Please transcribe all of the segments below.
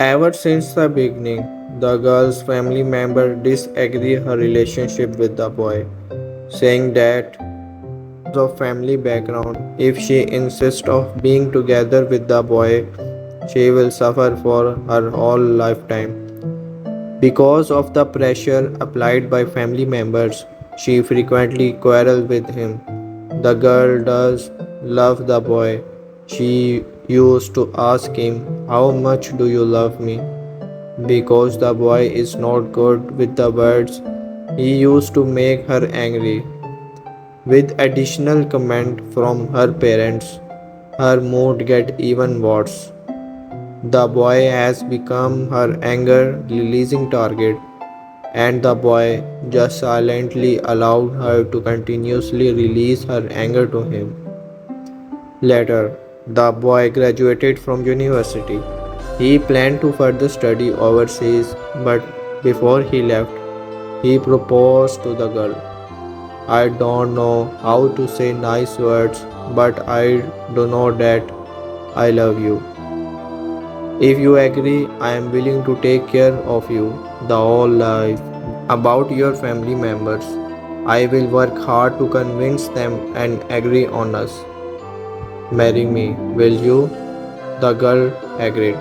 Ever since the beginning, the girl's family member disagree her relationship with the boy, saying that of family background, if she insists of being together with the boy, she will suffer for her whole lifetime. Because of the pressure applied by family members, she frequently quarrels with him. The girl does love the boy. She used to ask him, "How much do you love me?" Because the boy is not good with the words, he used to make her angry. With additional comment from her parents, her mood get even worse. The boy has become her anger releasing target, and the boy just silently allowed her to continuously release her anger to him. Later, the boy graduated from university. He planned to further study overseas, but before he left, he proposed to the girl. "I don't know how to say nice words, but I do know that I love you. If you agree, I am willing to take care of you the whole life. About your family members, I will work hard to convince them and agree on us. Marry me, will you?" The girl agreed,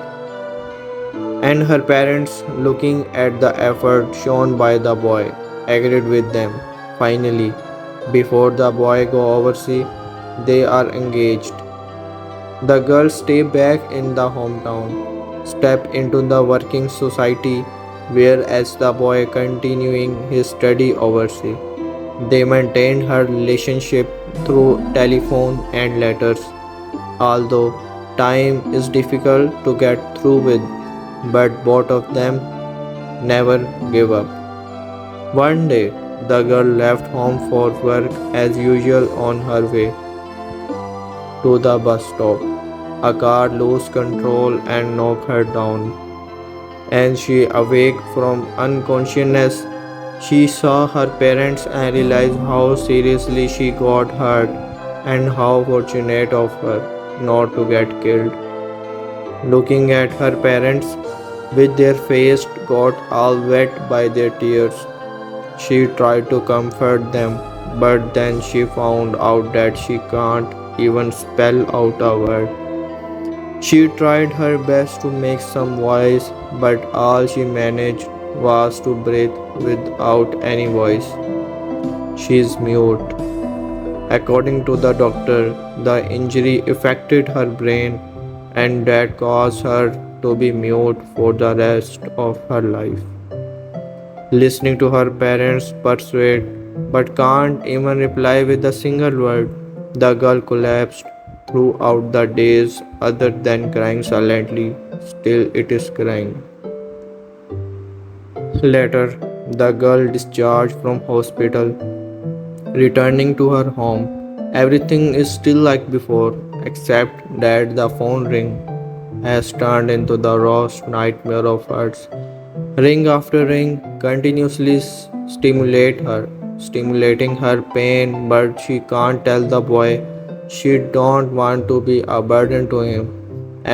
and her parents, looking at the effort shown by the boy, agreed with them. Finally, before the boy go overseas, they are engaged. The girl stay back in the hometown, step into the working society, whereas the boy continuing his study overseas. They maintained her relationship through telephone and letters, although time is difficult to get through with, but both of them never give up. One day, the girl left home for work as usual. On her way to the bus stop, a car lost control and knocked her down, and she awake from unconsciousness. She saw her parents and realized how seriously she got hurt and how fortunate of her not to get killed. Looking at her parents with their face got all wet by their tears, she tried to comfort them, but then she found out that she can't even spell out a word. She tried her best to make some voice, but all she managed was to breathe without any voice. She is mute. According to the doctor, the injury affected her brain and that caused her to be mute for the rest of her life. Listening to her parents persuade but can't even reply with a single word, the girl collapsed throughout the days other than crying silently. Still, it is crying. Later, the girl discharged from hospital, returning to her home. Everything is still like before, except that the phone ring has turned into the worst nightmare of hers. Ring after ring continuously stimulating her pain, but she can't tell the boy she don't want to be a burden to him,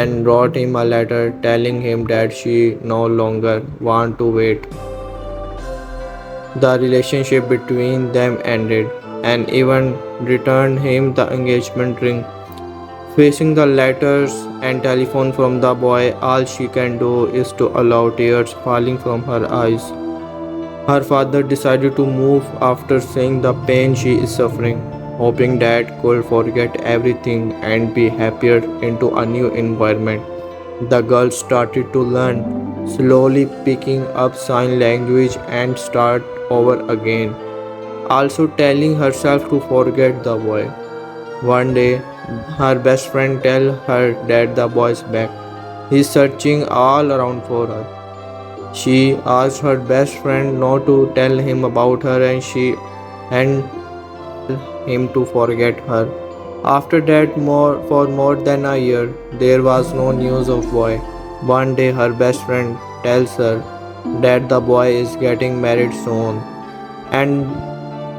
and wrote him a letter telling him that she no longer want to wait. The relationship between them ended, and even returned him the engagement ring. Facing the letters and telephone from the boy, all she can do is to allow tears falling from her eyes. Her father decided to move after seeing the pain she is suffering, hoping dad could forget everything and be happier into a new environment. The girl started to learn, slowly picking up sign language and start over again, also telling herself to forget the boy. One day, her best friend tell her that the boy is back. He's searching all around for her. She asked her best friend not to tell him about her and him to forget her. After that, more than a year, there was no news of boy. One day, her best friend tells her that the boy is getting married soon and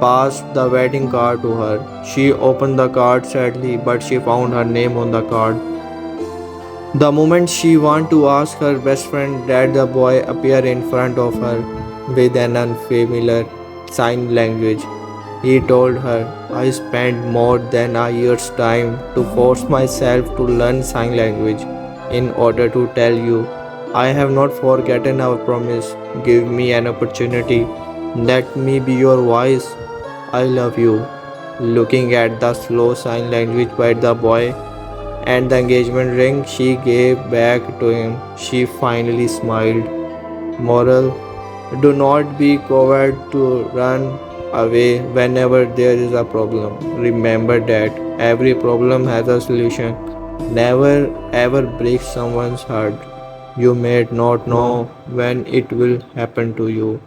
passed the wedding card to her. She opened the card sadly, but she found her name on the card. The moment she wanted to ask her best friend that the boy appeared in front of her with an unfamiliar sign language. He told her, I spent more than a year's time to force myself to learn sign language in order to tell you. I have not forgotten our promise. Give me an opportunity. Let me be your voice. I love you. Looking at the slow sign language by the boy and the engagement ring she gave back to him, she finally smiled. Moral: do not be coward to run away whenever there is a problem. Remember that every problem has a solution. Never ever break someone's heart. You may not know when it will happen to you.